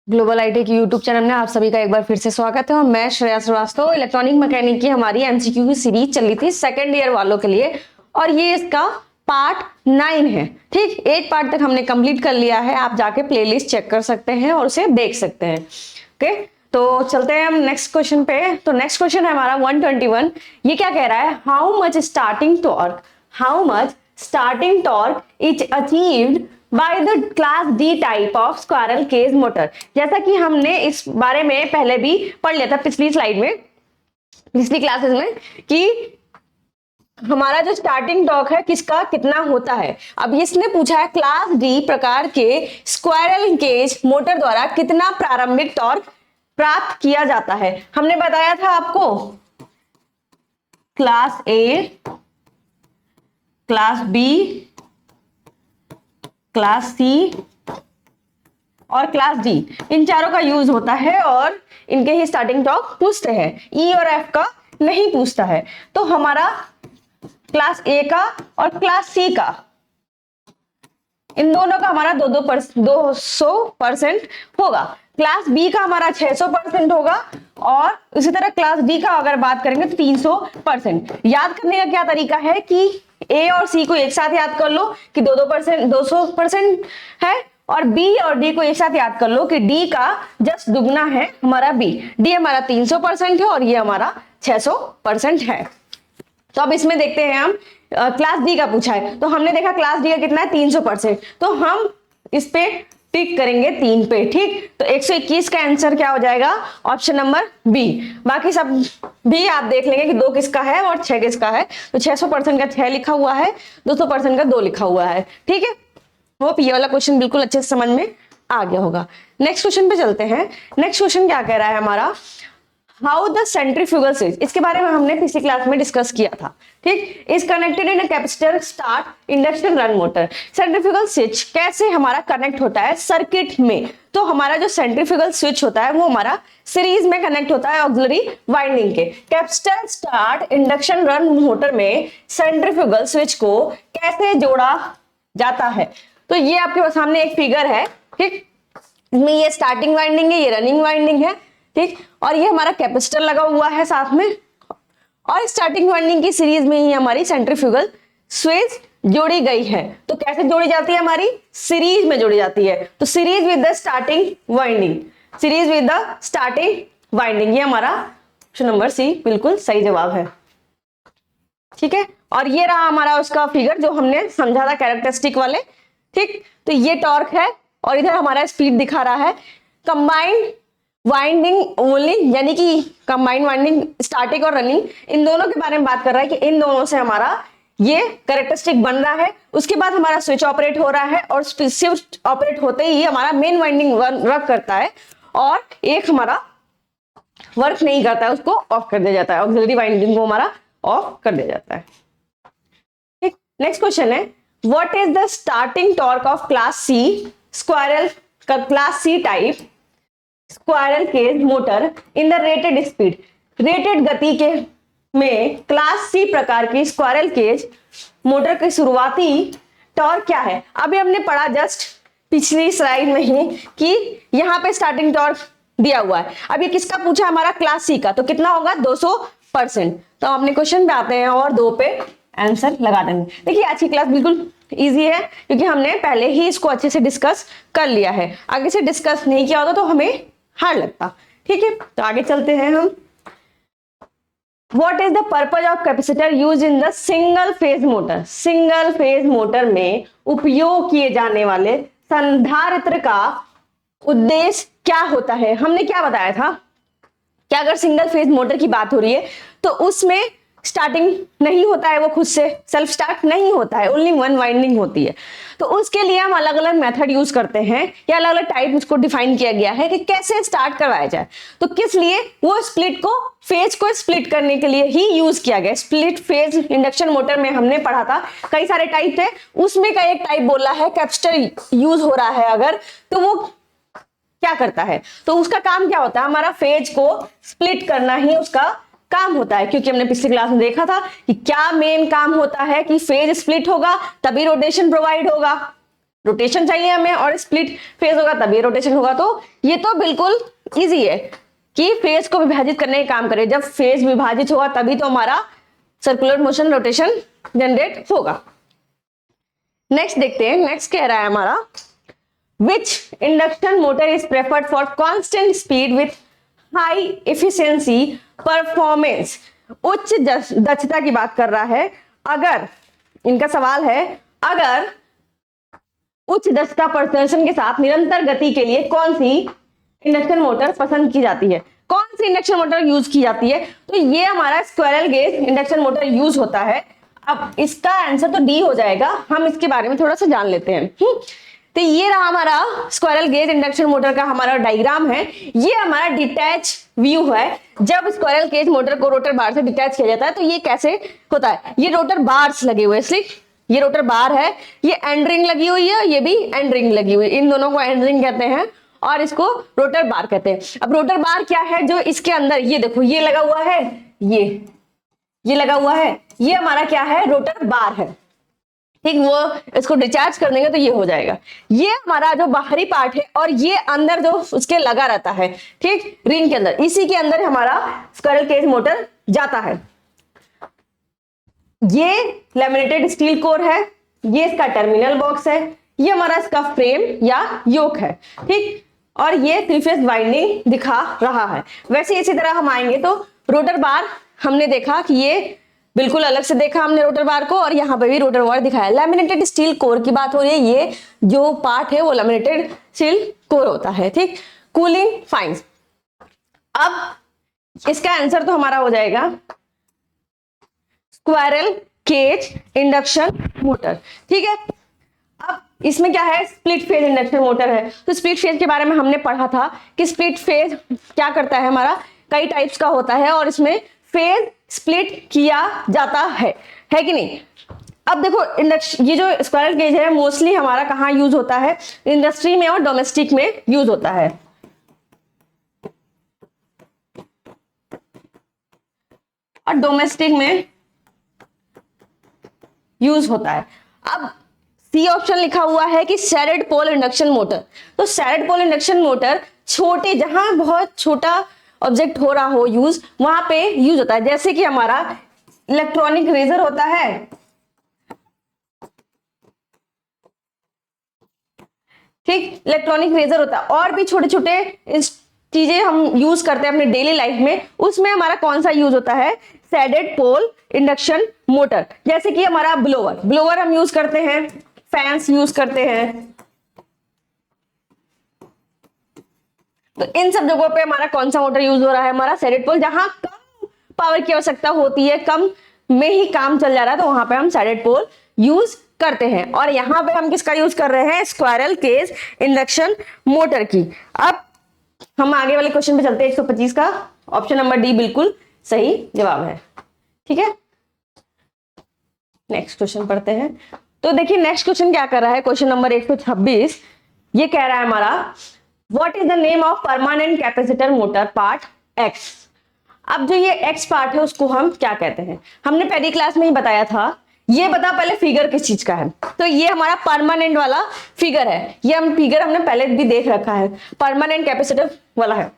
Global IT की YouTube channel में आप सभी का एक बार फिर से स्वागत है और मैं श्रेया श्रीवास्तव। इलेक्ट्रॉनिक मैकेनिक की हमारी एमसीक्यू की सीरीज चली थी सेकंड ईयर वालों के लिए और ये इसका पार्ट 9 है। ठीक, 8 पार्ट तक हमने कंप्लीट कर लिया है। आप जाके प्लेलिस्ट चेक कर सकते हैं और उसे देख सकते हैं। ओके, तो चलते हैं हम नेक्स्ट क्वेश्चन पे। तो नेक्स्ट क्वेश्चन है हमारा 121। ये क्या कह रहा है? How much starting torque is achieved by the class D type of squirrel cage motor. जैसा कि हमने इस बारे में पहले भी पढ़ लिया था पिछली स्लाइड में, पिछली क्लासेस में, कि हमारा जो स्टार्टिंग टॉर्क है किसका कितना होता है। अब इसने पूछा है क्लास डी प्रकार के स्क्वायरल केज मोटर द्वारा कितना प्रारंभिक टॉर्क प्राप्त किया जाता है। हमने बताया था आपको class A, class B, class C और क्लास डी, इन चारों का यूज होता है और इनके ही स्टार्टिंग टॉर्क पूछते हैं। ई और एफ का नहीं पूछता है। तो हमारा क्लास ए का और क्लास सी का, इन दोनों का हमारा 200% होगा। क्लास बी का हमारा 600% होगा और इसी तरह क्लास डी का अगर बात करेंगे तो 300%। याद करने का क्या तरीका है कि ए और सी को एक साथ याद कर लो कि 200% है और बी और डी को एक साथ याद कर लो कि डी का जस्ट दुगना है हमारा बी। डी हमारा 300% है और ये हमारा 600% है। तो अब इसमें देखते हैं हम, क्लास डी का पूछा है तो हमने देखा क्लास डी का कितना है 300%। तो हम इस पे टिक करेंगे 3 पे। ठीक, तो 121 का आंसर क्या हो जाएगा? Option number B. बाकी सब भी आप देख लेंगे कि 2 किसका है और 6 किसका है। तो 600% का 6 लिखा हुआ है, 200% का 2 लिखा हुआ है। ठीक है, होप ये वाला क्वेश्चन बिल्कुल अच्छे से समझ में आ गया होगा। नेक्स्ट क्वेश्चन पे चलते हैं। नेक्स्ट क्वेश्चन क्या कह रहा है हमारा? हाउ द सेंट्रीफ्यूगल स्विच, इसके बारे में हमने पिछली क्लास में डिस्कस किया था। ठीक, is connected in capacitor start induction run motor. Centrifugal switch कैसे हमारा कनेक्ट होता है सर्किट में? तो हमारा जो सेंट्रीफ्यूगल स्विच होता है वो हमारा सीरीज में कनेक्ट होता है ऑक्सिलरी वाइंडिंग के। Capacitor start induction run motor में सेंट्रीफ्यूगल स्विच को कैसे जोड़ा जाता है? तो ये आपके सामने एक फिगर है। ठीक, इसमें ये स्टार्टिंग वाइंडिंग है, ये रनिंग वाइंडिंग है। ठीक, और ये हमारा कैपेसिटर लगा हुआ है साथ में और स्टार्टिंग वाइंडिंग की सीरीज में ही हमारी सेंट्रीफ्यूगल स्विच जोड़ी गई है। तो कैसे जोड़ी जाती है? हमारी सीरीज में जोड़ी जाती है। तो series with the starting winding, series with the starting winding, ये हमारा ऑप्शन नंबर सी बिल्कुल सही जवाब है। ठीक है, और ये रहा हमारा उसका फिगर जो हमने समझा था कैरेक्टरिस्टिक वाले। ठीक, तो ये टॉर्क है और इधर हमारा स्पीड दिखा रहा है। कंबाइंड वाइंडिंग ओनली, यानी कि कंबाइंड वाइंडिंग स्टार्टिंग और रनिंग, इन दोनों के बारे में बात कर रहा है कि इन दोनों से हमारा ये कैरेक्टरिस्टिक बन रहा है। उसके बाद हमारा स्विच ऑपरेट हो रहा है और स्विच ऑपरेट होते ही हमारा मेन वाइंडिंग वर्क करता है और एक हमारा वर्क नहीं करता है, उसको ऑफ कर दिया जाता है। ऑक्सिलरी वाइंडिंग को हमारा ऑफ कर दिया जाता है। ठीक, नेक्स्ट क्वेश्चन है what is the starting torque of class C squirrel class C type squirrel cage motor in the rated speed. Rated गति के में क्लास सी प्रकार की स्क्वायरल केज मोटर की शुरुआती टॉर्क क्या है? अभी हमने पढ़ा जस्ट पिछली स्लाइड में ही कि यहाँ पे स्टार्टिंग टॉर्क दिया हुआ है। अब ये किसका पूछा? हमारा क्लास सी का। तो कितना होगा? 200%। तो अपने क्वेश्चन पे आते हैं और 2 पे आंसर लगा देंगे। देखिए आज की क्लास बिल्कुल इजी है क्योंकि हमने पहले ही इसको अच्छे से डिस्कस कर लिया है। आगे से डिस्कस नहीं किया होता तो हमें हार्ड लगता। ठीक है, तो आगे चलते हैं हम। What is the purpose of capacitor used in the single phase motor? Single phase motor में उपयोग किए जाने वाले संधारित्र का उद्देश्य क्या होता है? हमने क्या बताया था कि अगर सिंगल फेज मोटर की बात हो रही है तो उसमें स्टार्टिंग नहीं होता है, वो खुद से सेल्फ स्टार्ट नहीं होता है, ओनली वन वाइंडिंग होती है। तो उसके लिए हम अलग अलग मेथड यूज करते हैं या अलग अलग टाइप उसको डिफाइन किया गया है कि कैसे स्टार्ट करवाया जाए। तो किस लिए? वो स्प्लिट को, फेज को स्प्लिट करने के लिए ही यूज किया गया। स्प्लिट फेज इंडक्शन मोटर में हमने पढ़ा था कई सारे टाइप थे, उसमें का एक टाइप बोला है कैपेसिटर यूज हो रहा है अगर, तो वो क्या करता है? तो उसका काम क्या होता है? हमारा फेज को स्प्लिट करना ही उसका काम होता है। क्योंकि हमने पिछली क्लास में देखा था कि क्या मेन काम होता है कि फेज स्प्लिट होगा तभी रोटेशन प्रोवाइड होगा। रोटेशन चाहिए हमें और स्प्लिट फेज होगा तभी रोटेशन होगा। तो ये तो बिल्कुल इजी है कि फेज को विभाजित करने का काम करे। जब फेज विभाजित होगा तभी तो हमारा सर्कुलर मोशन रोटेशन जनरेट होगा। नेक्स्ट देखते हैं, नेक्स्ट कह रहा है हमारा which induction motor is preferred for constant speed with high efficiency performance। उच्च दक्षता की बात कर रहा है। अगर इनका सवाल है, अगर उच्च दक्षता प्रदर्शन के साथ निरंतर गति के लिए कौन सी इंडक्शन मोटर पसंद की जाती है, कौन सी इंडक्शन मोटर यूज की जाती है, तो ये हमारा squirrel gauge induction motor use होता है। अब इसका आंसर तो डी हो जाएगा। हम इसके बारे में थोड़ा सा जान लेते हैं। तो ये रहा हमारा स्क्वायरल गेज इंडक्शन मोटर का हमारा डायग्राम है। ये हमारा डिटैच व्यू है। जब स्क्वायरल गेज मोटर को रोटर बार से डिटैच किया जाता है तो ये कैसे होता है, ये रोटर बार्स लगे हुए, इसलिए ये रोटर बार है, ये एंड रिंग लगी हुई है, ये भी एंड रिंग लगी हुई है। इन दोनों को एंड रिंग कहते हैं और इसको रोटर बार कहते हैं। अब रोटर बार क्या है, जो इसके अंदर ये देखो ये लगा हुआ है, ये लगा हुआ है, ये हमारा क्या है, रोटर बार है। ठीक, वो इसको डिस्चार्ज कर देंगे तो ये हो जाएगा। ये हमारा जो बाहरी पार्ट है और ये अंदर जो उसके लगा रहता है, ठीक, रिंग के अंदर, इसी के अंदर हमारा स्क्वायरल केज मोटर जाता है। ये लैमिनेटेड स्टील कोर है, ये इसका टर्मिनल बॉक्स है, ये हमारा इसका फ्रेम या योक है, ठीक, और ये 3 फेज वाइंडिंग दिखा रहा है। वैसे इसी तरह हम आएंगे तो रोटर बार हमने देखा कि ये बिल्कुल अलग से देखा हमने रोटर बार को, और यहाँ पे भी रोटर बार दिखाया। लैमिनेटेड स्टील कोर की बात हो रही है, ये जो पार्ट है वो लैमिनेटेड स्टील कोर होता है, ठीक। कूलिंग फाइन्स, अब इसका आंसर तो हमारा हो जाएगा स्क्वायरल केज इंडक्शन मोटर, ठीक है। अब इसमें क्या है, स्प्लिट फेज इंडक्शन मोटर है। तो स्प्लिट फेज के बारे में हमने पढ़ा था कि स्प्लिट फेज क्या करता है, हमारा कई टाइप्स का होता है और इसमें फेज स्प्लिट किया जाता है कि नहीं। अब देखो इंडक्शन, ये जो स्क्वायरल केज है मोस्टली हमारा कहाँ यूज होता है, इंडस्ट्री में और डोमेस्टिक में यूज होता है। और डोमेस्टिक में यूज होता है। अब सी ऑप्शन लिखा हुआ है कि सैडेड पोल इंडक्शन मोटर। तो सैडेड पोल इंडक्शन मोटर छोटे, जहां बहुत छोटा ऑब्जेक्ट हो रहा हो यूज, वहां पे यूज होता है। जैसे कि हमारा इलेक्ट्रॉनिक रेजर होता है, ठीक, इलेक्ट्रॉनिक रेजर होता है, और भी छोटे छोटे चीजें हम यूज करते हैं अपने डेली लाइफ में, उसमें हमारा कौन सा यूज होता है, सैडेड पोल इंडक्शन मोटर। जैसे कि हमारा ब्लोअर हम यूज करते हैं, फैंस यूज करते हैं, तो इन सब जगहों पे हमारा कौन सा मोटर यूज हो रहा है, हमारा सैडेड पोल। जहां कम पावर की आवश्यकता होती है, कम में ही काम चल जा रहा है, तो वहां पे हम सैडेड पोल यूज करते हैं। और यहाँ पे हम किसका यूज कर रहे हैं, स्क्वायरल केज इंडक्शन मोटर की। अब हम आगे वाले क्वेश्चन पे चलते हैं। 125 का ऑप्शन नंबर डी बिल्कुल सही जवाब है, ठीक है। नेक्स्ट क्वेश्चन पढ़ते हैं। तो देखिए नेक्स्ट क्वेश्चन क्या कर रहा है, क्वेश्चन नंबर 126, ये कह रहा है हमारा what is the name of permanent capacitor motor part x. अब जो ये एक्स पार्ट है उसको हम क्या कहते हैं, हमने पहली क्लास में ही बताया था। ये बता पहले फिगर किस चीज का है, तो ये हमारा परमानेंट वाला फिगर है। ये हम फिगर हमने पहले भी देख रखा है, परमानेंट कैपेसिटर वाला है।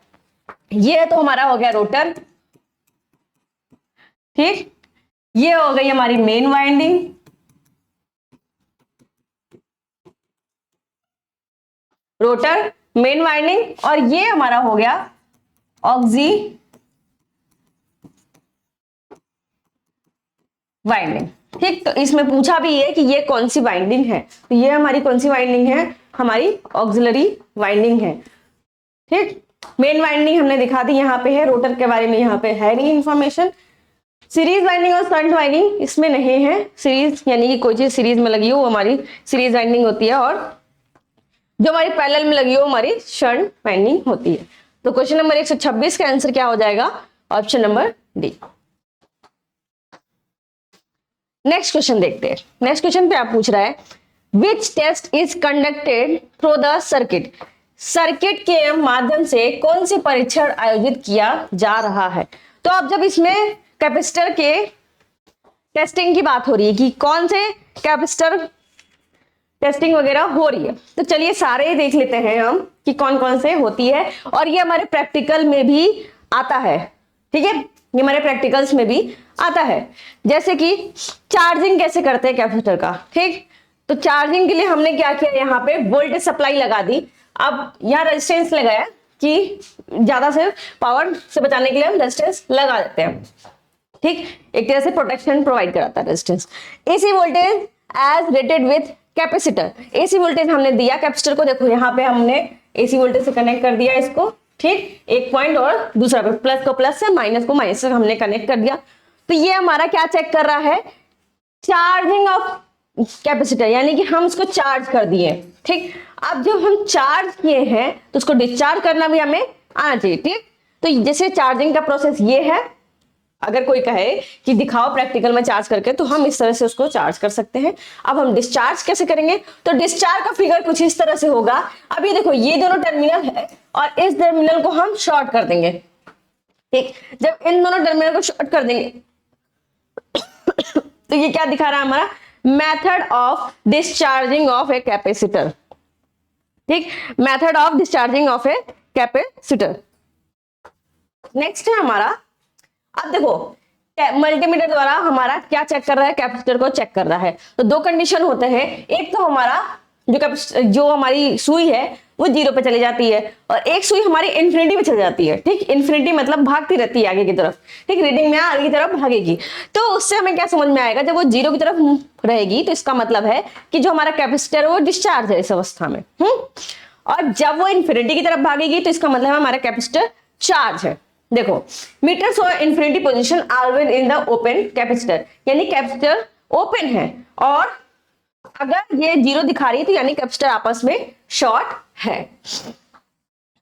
ये तो हमारा हो गया रोटर, ठीक, ये हो गई हमारी main winding, rotor main winding, और ये हमारा हो गया ऑक्सी वाइंडिंग, ठीक। तो इसमें पूछा भी है कि ये कौन सी वाइंडिंग है, तो ये हमारी कौन सी वाइंडिंग है, हमारी ऑक्सिलरी वाइंडिंग है, ठीक। मेन वाइंडिंग हमने दिखा दी, यहाँ पे है। रोटर के बारे में यहाँ पे है नहीं इंफॉर्मेशन। सीरीज वाइंडिंग और शंट वाइंडिंग इसमें नहीं है। सीरीज यानी कि कोई चीज सीरीज में लगी हो वो हमारी सीरीज वाइंडिंग होती है, और जो हमारी पैरेलल में लगी हो हमारी शंट वाइंडिंग होती है। तो क्वेश्चन नंबर 126 का आंसर क्या हो जाएगा, option number D. Next question देखते हैं। नेक्स्ट क्वेश्चन पे आप पूछ रहा है which test is conducted through the circuit. Circuit के माध्यम से कौन सी परीक्षण आयोजित किया जा रहा है। तो अब जब इसमें कैपेसिटर के टेस्टिंग की बात हो रही है कि कौन से कैपेसिटर टेस्टिंग वगैरह हो रही है। तो चलिए सारे देख लेते हैं हम कि कौन कौन से होती है, और ये हमारे प्रैक्टिकल में भी आता है। ठीक है, ये हमारे प्रैक्टिकल्स में भी आता है। जैसे कि चार्जिंग कैसे करते हैं कैपेसिटर का। ठीक, तो चार्जिंग के लिए हमने क्या किया, यहाँ पे वोल्टेज सप्लाई लगा दी। अब यहाँ रेजिस्टेंस लगाया कि ज्यादा से पावर से बचाने के लिए हम रेजिस्टेंस लगा देते हैं। ठीक, एक तरह से प्रोटेक्शन प्रोवाइड कराता है resistance. AC voltage as rated with capacitor, AC voltage हमने दिया कैपेसिटर को। देखो यहाँ पे हमने एसी वोल्टेज से कनेक्ट कर दिया इसको। ठीक, एक पॉइंट और दूसरा प्लस को प्लस से, माइनस को माइनस से हमने कनेक्ट कर दिया। तो ये हमारा क्या चेक कर रहा है, चार्जिंग ऑफ कैपेसिटर, यानी कि हम उसको चार्ज कर दिए। ठीक, अब जब हम चार्ज किए हैं तो उसको डिस्चार्ज करना भी हमें आना चाहिए। ठीक, तो जैसे चार्जिंग का प्रोसेस ये है। अगर कोई कहे कि दिखाओ प्रैक्टिकल में चार्ज करके, तो हम इस तरह से उसको चार्ज कर सकते हैं। अब हम डिस्चार्ज कैसे करेंगे, तो डिस्चार्ज का फिगर कुछ इस तरह से होगा। अब ये देखो, ये दोनों टर्मिनल है और इस टर्मिनल को हम शॉर्ट कर देंगे। ठीक, जब इन दोनों टर्मिनल को शॉर्ट कर देंगे तो ये क्या दिखा रहा है हमारा, method of discharging of a capacitor. ठीक, method of discharging of a capacitor. Next है हमारा, अब देखो मल्टीमीटर द्वारा हमारा क्या चेक कर रहा है, कैपेसिटर को चेक कर रहा है। तो दो कंडीशन होते हैं, एक तो हमारा जो हमारी सुई है वो 0 पे चली जाती है, और एक सुई हमारी इन्फिनिटी पे चली जाती है। ठीक, इन्फिनिटी मतलब भागती रहती है आगे की तरफ। ठीक, रीडिंग में आगे की तरफ भागेगी। तो उससे हमें क्या समझ में आएगा, जब वो 0 की तरफ रहेगी तो इसका मतलब है कि जो हमारा कैपेसिटर है वो डिस्चार्ज है इस अवस्था में। और जब वो इन्फिनिटी की तरफ भागेगी तो इसका मतलब है हमारा कैपेसिटर चार्ज है। देखो, meter show infinity position always in the open capacitor, यानी कैपेसिटर ओपन है, और अगर ये 0 दिखा रही है तो यानी कैपेसिटर आपस में शॉर्ट है।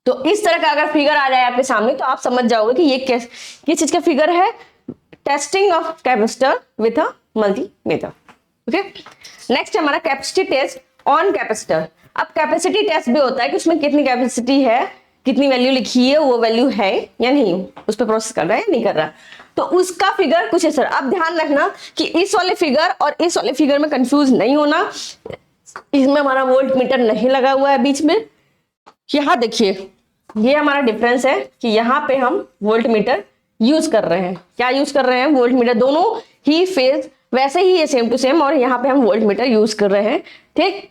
तो इस तरह का अगर फिगर आ जाए आपके सामने तो आप समझ जाओगे कि ये किस चीज का फिगर है, testing of capacitor with a multimeter. Okay, next हमारा कैपेसिटी टेस्ट ऑन कैपेसिटर। अब कैपेसिटी टेस्ट भी होता है कि उसमें कितनी कैपेसिटी है, कितनी वैल्यू लिखी है, वो वैल्यू है या नहीं, उस पर प्रोसेस कर रहा है या नहीं कर रहा। तो उसका फिगर कुछ है सर। अब ध्यान रखना कि इस वाले फिगर और इस वाले फिगर में कंफ्यूज नहीं होना। इसमें हमारा वोल्ट मीटर नहीं लगा हुआ है बीच में। यहाँ देखिए, ये हमारा डिफरेंस है कि यहाँ पे हम वोल्ट मीटर यूज कर रहे हैं। क्या यूज कर रहे हैं, वोल्ट मीटर। दोनों ही फेज वैसे ही है, सेम टू सेम, और यहाँ पे हम वोल्ट मीटर यूज कर रहे हैं। ठीक,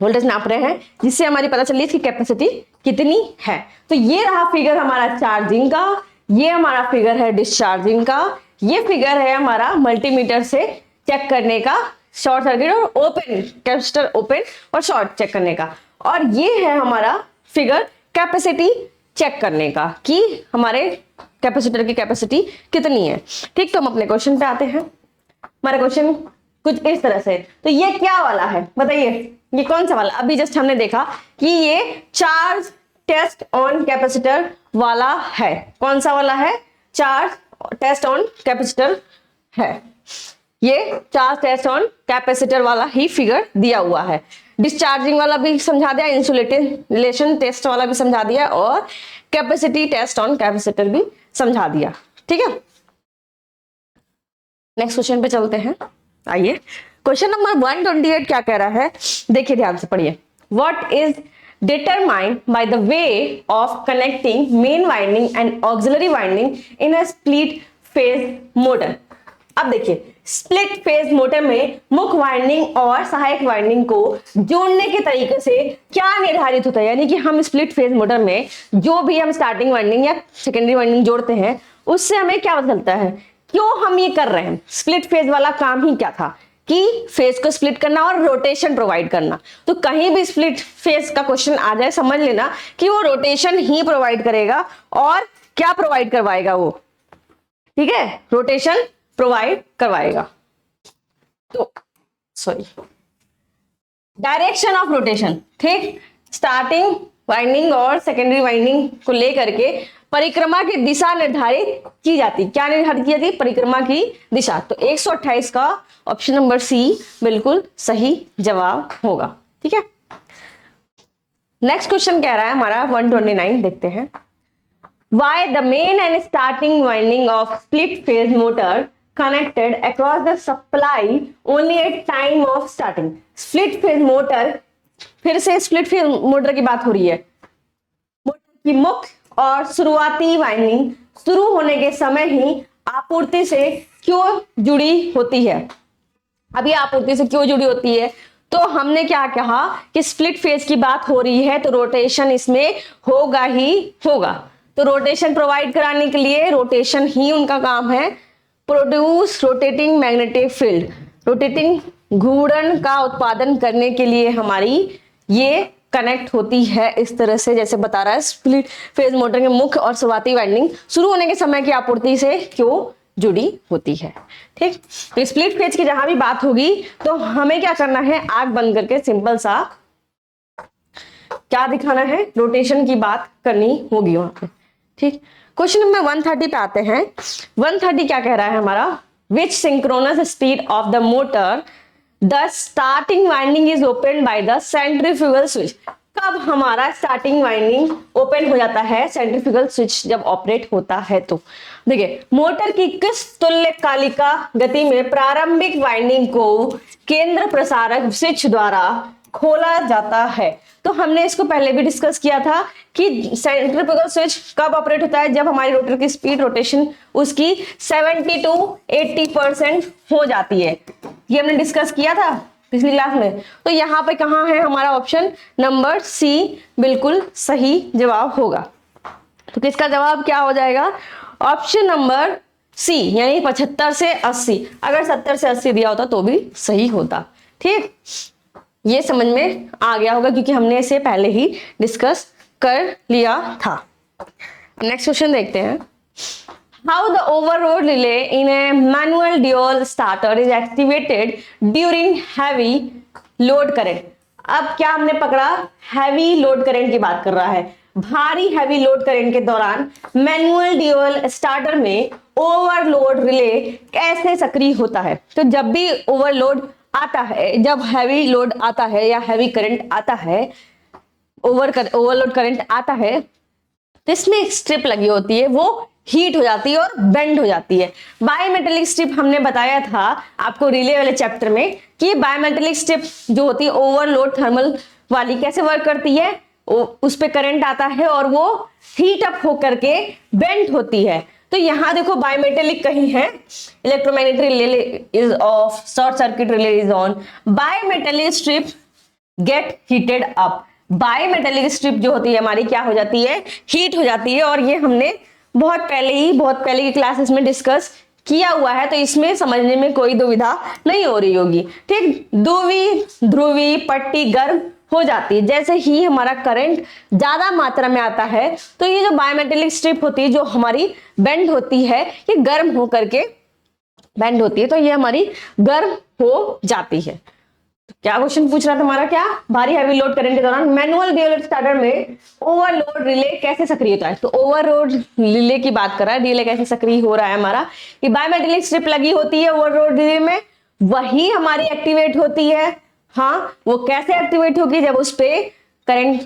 वोल्टेज नाप रहे हैं, जिससे हमारी पता चली इसकी कैपेसिटी कितनी है। तो ये रहा फिगर हमारा चार्जिंग का, ये हमारा फिगर है डिस्चार्जिंग का, ये फिगर है हमारा मल्टीमीटर से चेक करने का, शॉर्ट सर्किट और ओपन, कैपेसिटर ओपन और शॉर्ट चेक करने का, और ये है हमारा फिगर कैपेसिटी चेक करने का कि हमारे कैपेसिटर की कैपेसिटी कितनी है। ठीक, तो हम अपने क्वेश्चन पे आते हैं। हमारा क्वेश्चन कुछ इस तरह से, तो ये क्या वाला है बताइए, ये कौन सा वाला। अभी जस्ट हमने देखा कि ये चार्ज टेस्ट ऑन कैपेसिटर वाला है। कौन सा वाला है, चार्ज टेस्ट ऑन कैपेसिटर है। ये चार्ज टेस्ट ऑन कैपेसिटर वाला ही फिगर दिया हुआ है। डिस्चार्जिंग वाला भी समझा दिया, इंसुलेशन टेस्ट वाला भी समझा दिया, और कैपेसिटी टेस्ट ऑन कैपेसिटर भी समझा दिया। ठीक है, नेक्स्ट क्वेश्चन पे चलते हैं। आइए, क्वेश्चन नंबर 128 क्या कह रहा है, देखिए ध्यान से पढ़िए। What is determined by the way of connecting main winding and auxiliary winding in a split phase motor. अब देखिए, स्प्लिट फेज मोटर में मुख्य वाइंडिंग और सहायक वाइंडिंग को जोड़ने के तरीके से क्या निर्धारित होता है, यानी कि हम स्प्लिट फेज मोटर में जो भी हम स्टार्टिंग वाइंडिंग या सेकेंडरी वाइंडिंग जोड़ते हैं उससे हमें क्या पता चलता है, क्यों हम ये कर रहे हैं। स्प्लिट फेज वाला काम ही क्या था कि फेज को स्प्लिट करना और रोटेशन प्रोवाइड करना। तो कहीं भी स्प्लिट फेज का क्वेश्चन आ जाए समझ लेना कि वो रोटेशन ही प्रोवाइड करेगा, और क्या प्रोवाइड करवाएगा वो, ठीक है, रोटेशन प्रोवाइड करवाएगा। तो सॉरी, डायरेक्शन ऑफ रोटेशन। ठीक, स्टार्टिंग वाइंडिंग और सेकेंडरी वाइंडिंग को लेकर के परिक्रमा की दिशा निर्धारित की जाती। क्या निर्धारित की जाती, परिक्रमा की दिशा। तो 128 का ऑप्शन नंबर सी बिल्कुल सही जवाब होगा। ठीक है, नेक्स्ट क्वेश्चन कह रहा है हमारा 129, देखते हैं। Why the main and starting winding of split phase motor connected across the supply only at time of starting. Split phase motor, फिर से स्प्लिट फेज मोटर की बात हो रही है। मोटर की मुख्य और शुरुआती वाइंडिंग शुरू होने के समय ही आपूर्ति से क्यों जुड़ी होती है? अभी आपूर्ति से क्यों जुड़ी होती है? तो हमने क्या कहा कि स्प्लिट फेज की बात हो रही है तो रोटेशन इसमें होगा ही होगा। तो रोटेशन प्रोवाइड कराने के लिए, रोटेशन ही उनका काम है, produce rotating magnetic field, rotating घूर्णन का उत्पादन करने के लिए हमारी ये कनेक्ट होती है इस तरह से, जैसे बता रहा है स्प्लिट फेज मोटर के मुख्य और शुरुआती वाइंडिंग शुरू होने के समय की आपूर्ति से क्यों जुड़ी होती है। ठीक, तो स्प्लिट फेज की जहां भी बात होगी तो हमें क्या करना है, आंख बंद करके सिंपल सा क्या दिखाना है, रोटेशन की बात करनी होगी वहां पे। ठीक, क्वेश्चन नंबर 130 पे आते हैं। 130 क्या कह रहा है हमारा, which synchronous speed of the motor the starting winding is open by the centrifugal switch. कब हमारा स्टार्टिंग वाइंडिंग ओपन हो जाता है सेंट्रीफ्यूगल स्विच जब ऑपरेट होता है? तो देखिए, मोटर की किस तुल्यकालिका गति में प्रारंभिक वाइंडिंग को केंद्र प्रसारक स्विच द्वारा खोला जाता है? तो हमने इसको पहले भी डिस्कस किया था कि सेंट्रीफ्यूगल स्विच कब ऑपरेट होता है, जब हमारी रोटर की स्पीड रोटेशन उसकी 70 to 80% हो जाती है। ये हमने डिस्कस किया था पिछली क्लास में। तो यहाँ पे कहाँ है हमारा ऑप्शन नंबर सी बिल्कुल सही जवाब होगा। तो किसका जवाब क्या हो जाएगा, ऑप्शन नंबर सी, यानी 75 से 80। अगर 70 से 80 दिया होता तो भी सही होता। ठीक, ये समझ में आ गया होगा क्योंकि हमने इसे पहले ही डिस्कस कर लिया था। नेक्स्ट क्वेश्चन देखते हैं। How the overload relay in A manual dual starter is activated during heavy load current. अब क्या हमने पकड़ा, हैवी लोड करंट की बात कर रहा है। भारी हैवी लोड करंट के दौरान मैनुअल ड्यूल स्टार्टर में ओवरलोड रिले कैसे सक्रिय होता है? तो जब भी ओवरलोड आता है, जब हैवी लोड आता है या हैवी करंट आता है, ओवरलोड करंट आता है, तो इसमें एक स्ट्रिप लगी होती है, वो हीट हो जाती है और बेंड हो जाती है। बायमेटेलिक स्ट्रिप हमने बताया था आपको रिले वाले चैप्टर में कि बायमेटेलिक स्ट्रिप जो होती है ओवरलोड थर्मल वाली कैसे वर्क करती है, उस पे करंट आता है और वो हीट अप होकर के बेंड होती है। तो यहां देखो बायमेटेलिक कहीं है, electromagnetic relay is off, short circuit relay is on, bimetallic strip get heated up. Bimetallic strip जो होती है हमारी क्या हो जाती है, हीट हो जाती है। और ये हमने बहुत पहले की क्लासेस में डिस्कस किया हुआ है, तो इसमें समझने में कोई दुविधा नहीं हो रही होगी। ठीक, ध्रुवी पट्टी गर्म हो जाती है। जैसे ही हमारा करंट ज्यादा मात्रा में आता है तो ये जो बायमेटेलिक स्ट्रिप होती है जो हमारी बेंड होती है, ये गर्म होकर के बेंड होती है, तो ये हमारी गर्म हो जाती है। तो क्या क्वेश्चन पूछ रहा था हमारा, क्या भारी हैवी लोड करंट के दौरान मैनुअल ड्यूल स्टार्टर में ओवरलोड रिले कैसे सक्रिय होता है? तो ओवरलोड रिले की बात कर रहा है, रिले कैसे सक्रिय हो रहा है हमारा, कि बायमेटेलिक स्ट्रिप लगी होती है ओवरलोड रिले में, वही हमारी एक्टिवेट होती है। हाँ, वो कैसे एक्टिवेट होगी, जब उस पे करंट,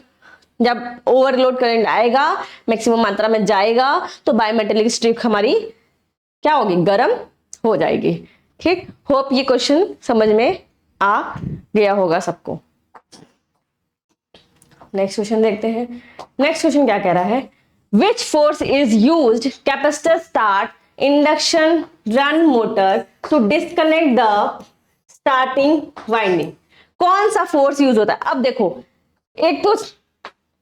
जब ओवरलोड करंट आएगा, मैक्सिमम मात्रा में जाएगा, तो बायमेटेलिक स्ट्रिप हमारी क्या होगी, गर्म हो जाएगी। ठीक, होप ये क्वेश्चन समझ में आ गया होगा सबको। नेक्स्ट क्वेश्चन देखते हैं। नेक्स्ट क्वेश्चन क्या कह रहा है, which force is used capacitor start induction run motor to disconnect the starting winding. कौन सा फोर्स यूज होता है? अब देखो, एक तो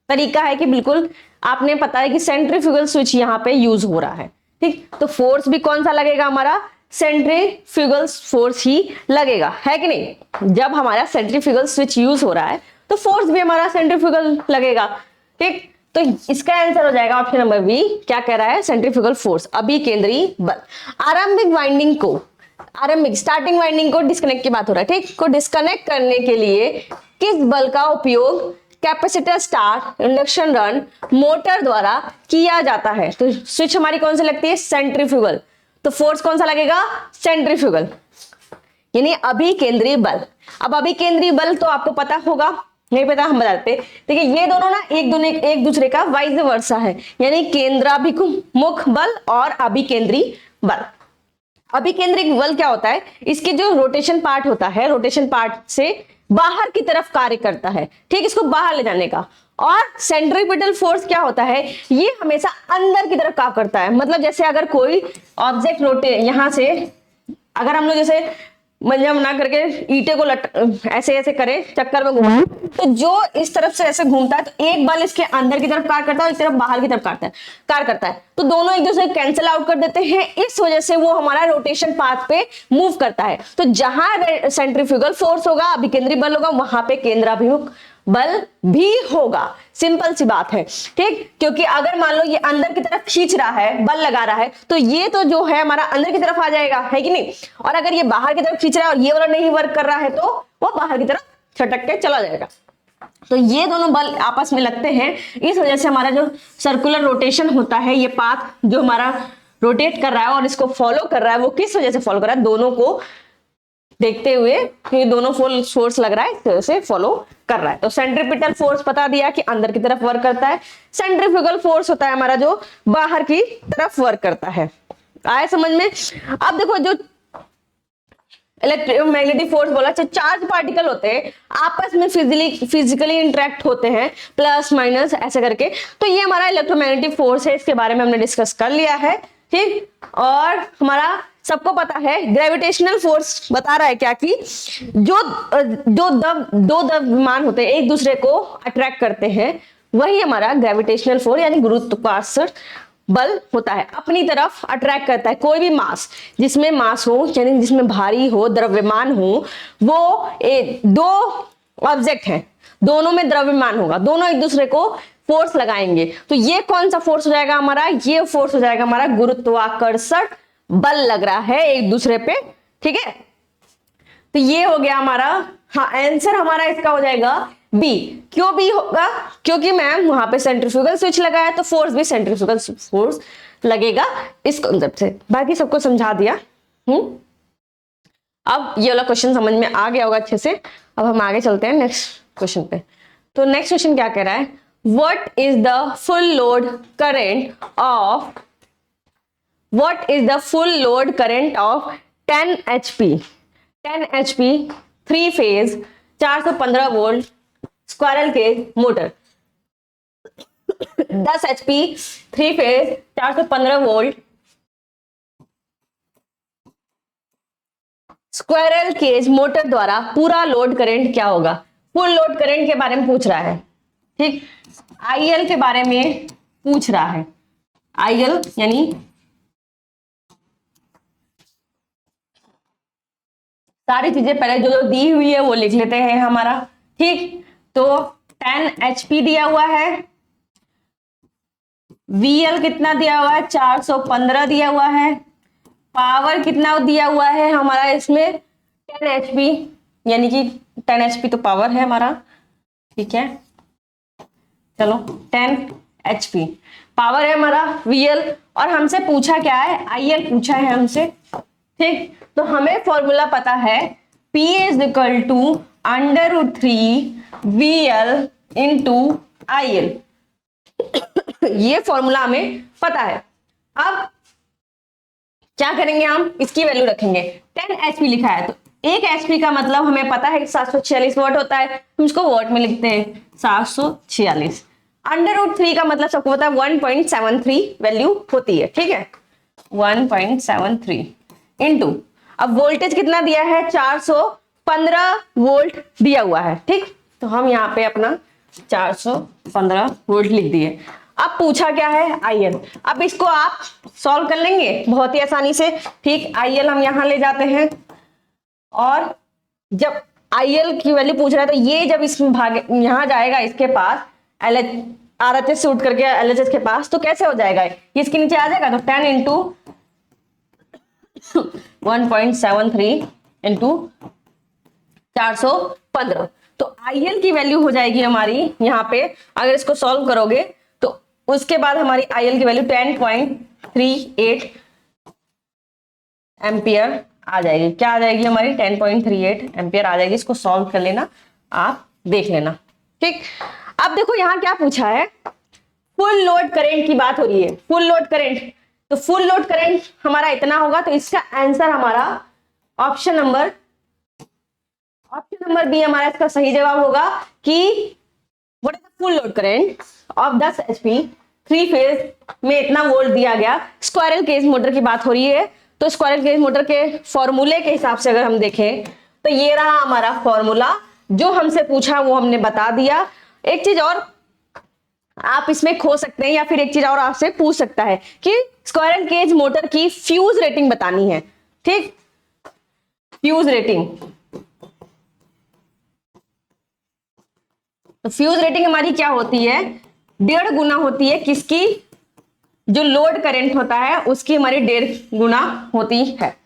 तरीका है कि बिल्कुल आपने पता है कि सेंट्रीफ्यूगल स्विच यहां पे यूज हो रहा है। ठीक, तो फोर्स भी कौन सा लगेगा हमारा, सेंट्रीफ्यूगल फोर्स ही लगेगा, है कि नहीं? जब हमारा सेंट्रीफ्यूगल स्विच यूज हो रहा है तो फोर्स भी हमारा सेंट्रीफ्यूगल लगेगा। ठीक, तो इसका आंसर हो जाएगा ऑप्शन नंबर बी। क्या कह रहा है, सेंट्रीफ्यूगल फोर्स, अभिकेंद्री बल। आरंभिक वाइंडिंग को, आरंभिक स्टार्टिंग वाइंडिंग को डिस्कनेक्ट की बात हो रहा है, ठीक, को डिस्कनेक्ट करने के लिए किस बल का उपयोग capacitor start induction run motor द्वारा किया जाता है? तो स्विच हमारी कौन सी लगती है, सेंट्रीफ्यूगल, तो फोर्स कौन सा लगेगा, सेंट्रीफ्यूगल, यानी अभिकेंद्री बल। अब अभिकेंद्री बल तो आपको पता होगा, नहीं पता हम बताते। देखिए, ये दोनों ना एक दूसरे का वाइस वर्सा है, यानी केंद्राभिमुख बल और अभिकेंद्री बल। अभिकेंद्रिक बल क्या होता है, इसके जो रोटेशन पार्ट होता है, रोटेशन पार्ट से बाहर की तरफ कार्य करता है, ठीक, इसको बाहर ले जाने का। और सेंट्रीपिटल फोर्स क्या होता है, ये हमेशा अंदर की तरफ काम करता है। मतलब जैसे अगर कोई ऑब्जेक्ट यहां से अगर हम लोग जैसे मंजम ना करके ईटे को ऐसे ऐसे करें, चक्कर में घुमाएं, तो जो इस तरफ से ऐसे घूमता है तो एक बल इसके अंदर की तरफ कार्य करता है और एक तरफ बाहर की तरफ कार्य करता है, तो दोनों एक दूसरे को कैंसिल आउट कर देते हैं। इस वजह से वो हमारा रोटेशन पाथ पे मूव करता है। तो जहां सेंट्रीफ्यूगल फोर्स होगा, अभिकेंद्री बल होगा, वहां पे केंद्राभिमुख बल भी होगा। सिंपल सी बात है, ठीक। क्योंकि अगर मान लो ये अंदर की तरफ खींच रहा है, बल लगा रहा है, तो ये तो जो है हमारा अंदर की तरफ आ जाएगा, है कि नहीं। और अगर ये बाहर की तरफ खींच रहा है और ये वाला नहीं वर्क कर रहा है, तो वो बाहर की तरफ छटक के चला जाएगा। तो ये दोनों बल आपस में लगते हैं, इस वजह से हमारा जो सर्कुलर रोटेशन होता है, ये पाथ जो हमारा रोटेट कर रहा है और इसको फॉलो कर रहा है, वो किस वजह से फॉलो कर रहा है, दोनों को देखते हुए ये दोनों फोर्स लग रहा है, इस तरह से फॉलो कर रहा है। तो सेंट्रीपिटल फोर्स बता दिया कि अंदर की तरफ वर्क करता है, सेंट्रीफ्यूगल फोर्स होता है हमारा जो बाहर की तरफ वर्क करता है। आए समझ में। अब देखो जो इलेक्ट्रोमैग्नेटिक फोर्स बोला, चार्ज पार्टिकल होते हैं आपस में फिजिकली इंटरेक्ट होते हैं, प्लस माइनस ऐसे करके, तो ये हमारा इलेक्ट्रोमैग्नेटिक फोर्स है, इसके बारे में हमने डिस्कस कर लिया है, ठीक। और हमारा सबको पता है ग्रेविटेशनल फोर्स बता रहा है क्या कि जो दो द्रव्यमान होते हैं एक दूसरे को अट्रैक्ट करते हैं, वही हमारा ग्रेविटेशनल फोर्स यानी गुरुत्वाकर्षण बल होता है, अपनी तरफ अट्रैक्ट करता है। कोई भी मास, जिसमें मास हो यानी जिसमें भारी हो, द्रव्यमान हो, वो दो ऑब्जेक्ट हैं, दोनों में द्रव्यमान होगा, दोनों एक दूसरे को फोर्स लगाएंगे, तो ये कौन सा फोर्स हो जाएगा हमारा, ये फोर्स हो जाएगा हमारा गुरुत्वाकर्षण बल लग रहा है एक दूसरे पे, ठीक है। तो ये हो गया हमारा, हाँ आंसर हमारा इसका हो जाएगा बी। क्यों बी होगा, क्योंकि मैम वहां पे सेंट्रीफ्यूगल स्विच लगा है, तो फोर्स भी सेंट्रीफ्यूगल फोर्स लगेगा इस कॉन्सेप्ट से। बाकी सबको समझा दिया। अब ये वाला क्वेश्चन समझ में आ गया होगा अच्छे से। अब हम आगे चलते हैं नेक्स्ट क्वेश्चन पे। तो नेक्स्ट क्वेश्चन क्या कह रहा है, what is the full load current of 10 HP 3 phase 415 volt squirrel cage motor. 10 HP 3 phase 415 volt squirrel cage motor द्वारा पूरा लोड करंट क्या होगा। फुल लोड करंट के बारे में पूछ रहा है, ठीक। IL के बारे में पूछ रहा है। IL यानी सारी चीजें पहले जो दी हुई है वो लिख लेते हैं हमारा, ठीक। तो 10 HP दिया हुआ है, VL कितना दिया हुआ है 415 दिया हुआ है, पावर कितना दिया हुआ है हमारा इसमें 10 HP, यानी कि 10 HP तो पावर है हमारा, ठीक है। चलो 10 HP पावर है हमारा VL, और हमसे पूछा क्या है, IL पूछा है हमसे, ठीक। तो हमें फॉर्मूला पता है P is equal to √3 VL into IL। ये फॉर्मूला हमें पता है। अब क्या करेंगे, हम इसकी वैल्यू रखेंगे। 10 HP लिखा है, तो 1 HP का मतलब हमें पता है कि 746 वाट होता है, हम इसको वाट में लिखते हैं 746। √3 का मतलब सबको पता है 1.73 वैल्यू होती है, ठीक है। 1.73 इंटू, अब वोल्टेज कितना दिया है 415 वोल्ट दिया हुआ है, ठीक। तो हम यहाँ पे अपना 415 वोल्ट लिख दिए। अब पूछा क्या है IL। अब इसको आप सॉल्व कर लेंगे बहुत ही आसानी से, ठीक। IL हम यहां ले जाते हैं, और जब IL की वैल्यू पूछ रहा है तो ये जब इसमें यहां जाएगा इसके पास RHS से उठ करके LHS के पास, तो कैसे हो जाएगा, ये इसके नीचे आ जाएगा। तो 10 इंटू 1.73 इंटू 415, तो IL की वैल्यू हो जाएगी हमारी यहाँ पे, अगर इसको सॉल्व करोगे तो उसके बाद हमारी IL की वैल्यू 10.38 एम्पियर आ जाएगी। क्या आ जाएगी हमारी 10.38 एम्पियर आ जाएगी। इसको सॉल्व कर लेना, आप देख लेना, ठीक। अब देखो यहाँ क्या पूछा है, फुल लोड करंट की बात हो रही है। फुल लोड करंट तो फुल लोड करंट हमारा इतना होगा, तो इसका आंसर हमारा ऑप्शन नंबर बी हमारा इसका सही जवाब होगा कि what is the full load current of 10 HP 3 phase में इतना वोल्ट दिया गया। स्क्वायरल केज मोटर की बात हो रही है, तो स्क्वायरल केज मोटर के फॉर्मूले के हिसाब से अगर हम देखें तो ये रहा हमारा फॉर्मूला, जो हमसे पूछा वो हमने बता दिया। एक चीज और आप इसमें खो सकते हैं, या फिर एक चीज और आपसे पूछ सकता है कि स्क्वायरल केज मोटर की फ्यूज रेटिंग बतानी है। ठीक, फ्यूज रेटिंग, तो फ्यूज रेटिंग हमारी क्या होती है, 1.5 गुना होती है किसकी, जो लोड करंट होता है उसकी हमारी 1.5 गुना होती है।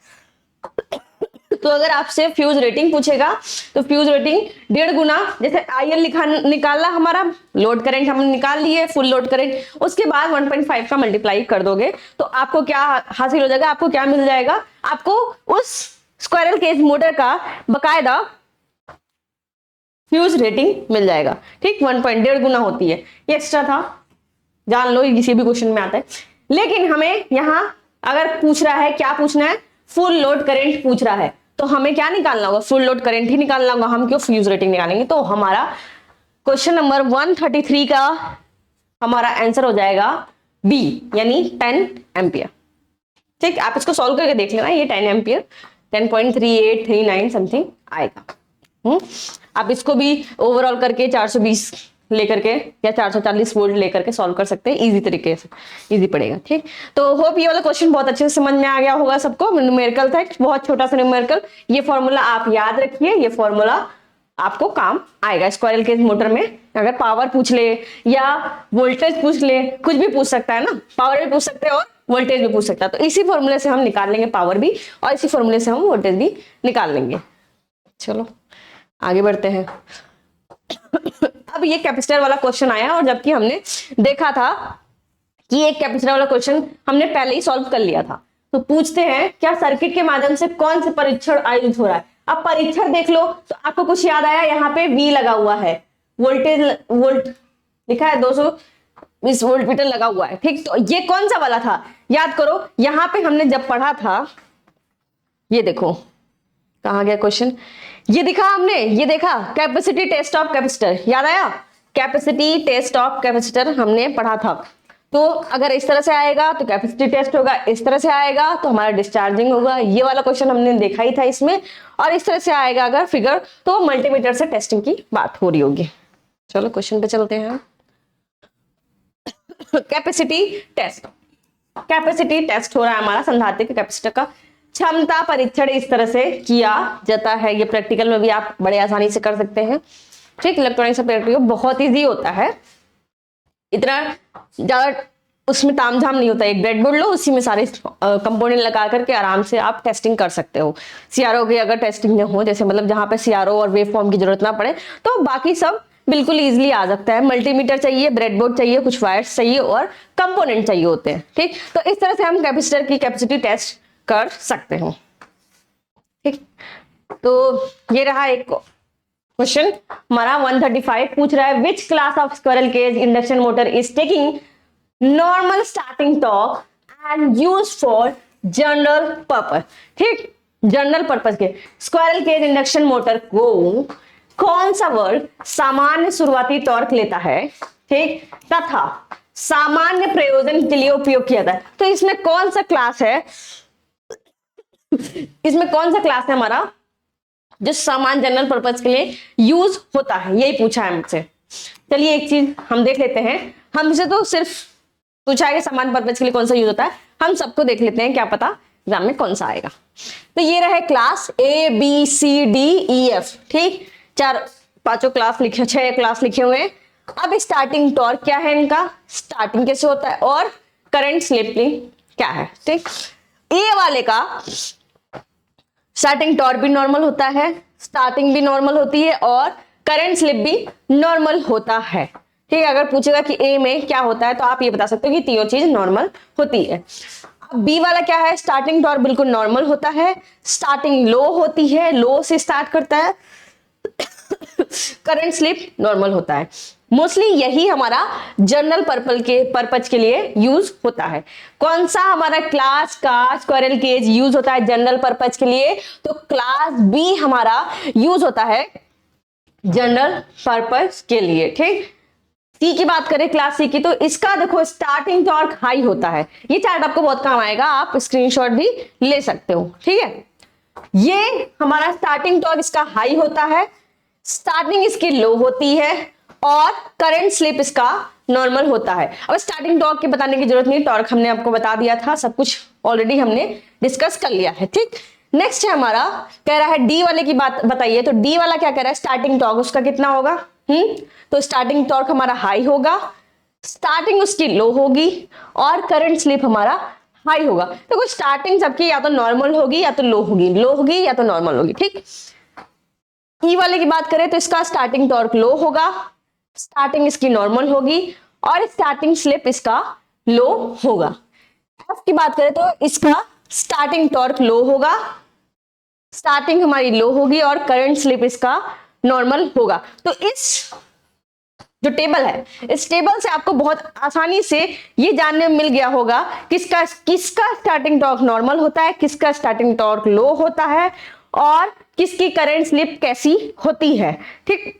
तो अगर आपसे फ्यूज रेटिंग पूछेगा तो फ्यूज रेटिंग 1.5 गुना, जैसे आईएल निकालना हमारा, लोड करंट हमने निकाल लिए, फुल लोड करंट, उसके बाद 1.5 का मल्टीप्लाई कर दोगे तो आपको क्या हासिल हो जाएगा, आपको क्या मिल जाएगा, आपको उस स्क्वायरल केज मोटर का बकायदा फ्यूज रेटिंग मिल जाएगा। ठीक, 1.5 गुना होती है, ये एक्स्ट्रा था, जान लो, किसी भी क्वेश्चन में आता है। लेकिन हमें यहां अगर पूछ रहा है, क्या पूछना है, फुल लोड करंट पूछ रहा है, तो हमें क्या निकालना होगा, फुल लोड करंट ही निकालना होगा, हम क्यों फ्यूज रेटिंग निकालेंगे। तो हमारा क्वेश्चन नंबर 133 का हमारा आंसर हो जाएगा बी, यानी 10 एम्पियर। ठीक, आप इसको सॉल्व करके देख लेना, ये 10 एम्पियर 10.3839 समथिंग आएगा। आप इसको भी ओवरऑल करके 420 लेकर के या 440 वोल्ट लेकर के सॉल्व कर सकते हैं, इजी तरीके से, इजी पड़ेगा। ठीक, तो होप ये वाला क्वेश्चन बहुत अच्छे से समझ में आ गया होगा सबको। न्यूमेरिकल था, बहुत छोटा सा न्यूमेरिकल, ये फॉर्मूला आप याद रखिए, ये फॉर्मूला आपको काम आएगा स्क्वायरल केज मोटर में। अगर पावर पूछ ले या वोल्टेज पूछ ले, कुछ भी पूछ सकता है ना, पावर भी पूछ सकते हैं और वोल्टेज भी पूछ सकता है, तो इसी फॉर्मूले से हम निकाल लेंगे पावर भी, और इसी फॉर्मूले से हम वोल्टेज भी निकाल लेंगे। चलो आगे बढ़ते हैं। अब ये कैपेसिटर वाला क्वेश्चन आया, और जबकि हमने देखा था कि एक कैपेसिटर वाला क्वेश्चन हमने पहले ही सॉल्व कर लिया था, तो पूछते हैं क्या सर्किट के माध्यम से कौन से परीक्षण आयोजित हो रहा है। अब परीक्षण देख लो तो आपको कुछ याद आया, यहाँ पे V लगा हुआ है, वोल्ट लिखा है, 220 वोल्ट मीटर लगा हुआ है। ठीक, तो ये कौन सा वाला था, याद करो, यहाँ पे हमने जब पढ़ा था, ये देखो कहाँ गया क्वेश्चन, ये दिखा हमने, ये देखा कैपेसिटी टेस्ट ऑफ कैपेसिटर, याद आया, कैपेसिटी टेस्ट ऑफ कैपेसिटर हमने पढ़ा था। तो अगर इस तरह से आएगा तो कैपेसिटी टेस्ट होगा, इस तरह से आएगा तो हमारा डिस्चार्जिंग होगा, ये वाला क्वेश्चन हमने देखा ही था इसमें। और इस तरह से आएगा अगर फिगर, तो मल्टीमीटर से टेस्टिंग की बात हो रही होगी। चलो क्वेश्चन पे चलते हैं। कैपेसिटी टेस्ट, कैपेसिटी टेस्ट हो रहा है हमारा संधारित्र के कैपेसिटर का क्षमता परीक्षण इस तरह से किया जाता है। ये प्रैक्टिकल में भी आप बड़े आसानी से कर सकते हैं। ठीक, इलेक्ट्रॉनिक्स का प्रैक्टिकल बहुत इजी होता है, इतना ज्यादा उसमें तामझाम नहीं होता। एक ब्रेडबोर्ड लो, उसी में सारे कंपोनेंट लगा करके आराम से आप टेस्टिंग कर सकते हो। सीआरओ की अगर टेस्टिंग में हो, जैसे मतलब जहां पे सीआरओ और वेव फॉर्म की जरूरत ना पड़े, तो बाकी सब बिल्कुल इजीली आ सकता है। मल्टीमीटर चाहिए, ब्रेडबोर्ड चाहिए, कुछ वायर्स चाहिए और कंपोनेंट चाहिए होते हैं। ठीक, तो इस तरह से हम कैपेसिटर की कैपेसिटी टेस्ट कर सकते हो। ठीक, तो ये रहा एक क्वेश्चन हमारा 135 पूछ रहा है, which class of squirrel cage induction motor is taking normal starting torque and use for general purpose. ठीक, जनरल पर्पस के स्क्वायरल केज इंडक्शन मोटर को कौन सा वर्ग सामान्य शुरुआती टॉर्क लेता है, ठीक, तथा सामान्य प्रयोजन के लिए उपयोग किया जाता है। तो इसमें कौन सा क्लास है, इसमें कौन सा क्लास है हमारा जो सामान्य जनरल पर्पस के लिए यूज होता है, यही पूछा है मुझसे। चलिए एक चीज हम देख लेते हैं, हमसे तो सिर्फ पूछा है कि सामान्य पर्पस के लिए कौन सा यूज होता है, हम सबको देख लेते हैं, क्या पता एग्जाम में कौन सा आएगा। तो ये रहे क्लास ABCDEF। ठीक, 4-5 क्लास लिखे, 6 क्लास लिखे हुए हैं। अब स्टार्टिंग टॉर्क क्या है इनका, स्टार्टिंग कैसे होता है, और करंट स्लिपिंग क्या है। ठीक, ए वाले का स्टार्टिंग टॉर्क भी नॉर्मल होता है, स्टार्टिंग भी नॉर्मल होती है और करंट स्लिप भी नॉर्मल होता है। ठीक है, अगर पूछेगा कि ए में क्या होता है तो आप ये बता सकते हो कि तीनों चीज नॉर्मल होती है। अब बी वाला क्या है, स्टार्टिंग टॉर्क बिल्कुल नॉर्मल होता है, स्टार्टिंग लो होती है, लो से स्टार्ट करता है करंट स्लिप नॉर्मल होता है। मोस्टली यही हमारा जनरल पर्पज के लिए यूज होता है। कौन सा हमारा क्लास का स्क्वायरल केज यूज होता है जनरल पर्पज के लिए? तो क्लास बी हमारा यूज होता है जनरल पर्पज के लिए। ठीक, सी की बात करें क्लास सी की, तो इसका देखो स्टार्टिंग टॉर्क हाई होता है। ये चार्ट आपको बहुत काम आएगा, आप स्क्रीनशॉट भी ले सकते हो। ठीक है, ये हमारा स्टार्टिंग टॉर्क इसका हाई होता है, स्टार्टिंग इसकी लो होती है और करंट स्लिप इसका नॉर्मल होता है। अब स्टार्टिंग टॉर्क की बताने की जरूरत नहीं, टॉर्क हमने आपको बता दिया था, सब कुछ ऑलरेडी हमने डिस्कस कर लिया है। ठीक, नेक्स्ट है हमारा, कह रहा है डी वाले की बात बताइए। तो डी वाला क्या कह रहा है, स्टार्टिंग टॉर्क उसका कितना होगा? तो स्टार्टिंग टॉर्क हमारा हाई होगा, स्टार्टिंग उसकी लो होगी और करंट स्लिप हमारा हाई होगा। तो कुछ स्टार्टिंग सबकी या तो नॉर्मल होगी या तो लो होगी या तो नॉर्मल होगी। ठीक, ई वाले की बात करें तो इसका स्टार्टिंग टॉर्क लो होगा, स्टार्टिंग इसकी नॉर्मल होगी और स्टार्टिंग स्लिप इसका लो होगा। एफ की बात करें तो इसका स्टार्टिंग टॉर्क लो होगा, स्टार्टिंग हमारी लो होगी और करंट स्लिप इसका नॉर्मल होगा। तो इस जो टेबल है, इस टेबल से आपको बहुत आसानी से ये जानने में मिल गया होगा किसका स्टार्टिंग टॉर्क नॉर्मल होता है, किसका स्टार्टिंग टॉर्क लो होता है और किसकी करंट स्लिप कैसी होती है। ठीक,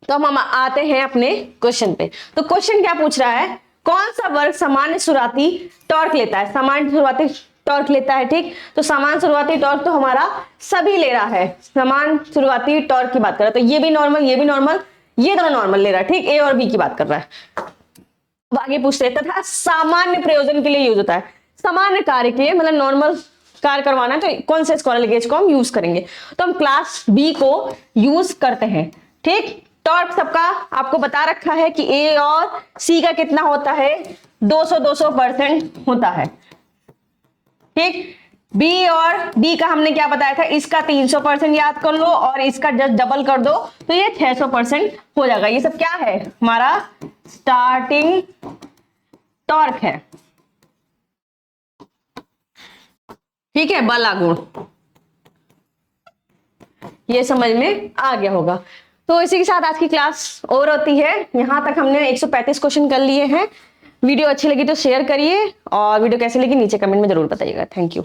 तो हम आते हैं अपने क्वेश्चन पे। तो क्वेश्चन क्या पूछ रहा है, कौन सा वर्ग सामान्य शुरुआती टॉर्क लेता है? सामान्य शुरुआती टॉर्क लेता है। ठीक, तो समान शुरुआती टॉर्क तो हमारा सभी ले रहा है। समान शुरुआती टॉर्क की बात कर रहा है तो ये भी नॉर्मल, ये भी नॉर्मल, ये दोनों नॉर्मल ले रहा है। ठीक, ए और बी की बात कर रहा है। अब आगे पूछते हैं, तथा सामान्य प्रयोजन के लिए यूज होता है। सामान्य कार्य के लिए मतलब नॉर्मल कार्य करवाना है तो कौन से स्क्वायरल केज को हम यूज करेंगे? तो हम क्लास बी को यूज करते हैं। ठीक, टॉर्क सबका आपको बता रखा है कि ए और सी का कितना होता है, 200% होता है। ठीक, बी और डी का हमने क्या बताया था, इसका 300% याद कर लो और इसका जस्ट डबल कर दो तो ये 600% हो जाएगा। ये सब क्या है, हमारा स्टार्टिंग टॉर्क है। ठीक है, बल आघूर्ण, ये समझ में आ गया होगा। तो इसी के साथ आज की क्लास ओवर होती है। यहां तक हमने 135 क्वेश्चन कर लिए हैं। वीडियो अच्छी लगी तो शेयर करिए और वीडियो कैसी लगी नीचे कमेंट में जरूर बताइएगा। Thank you.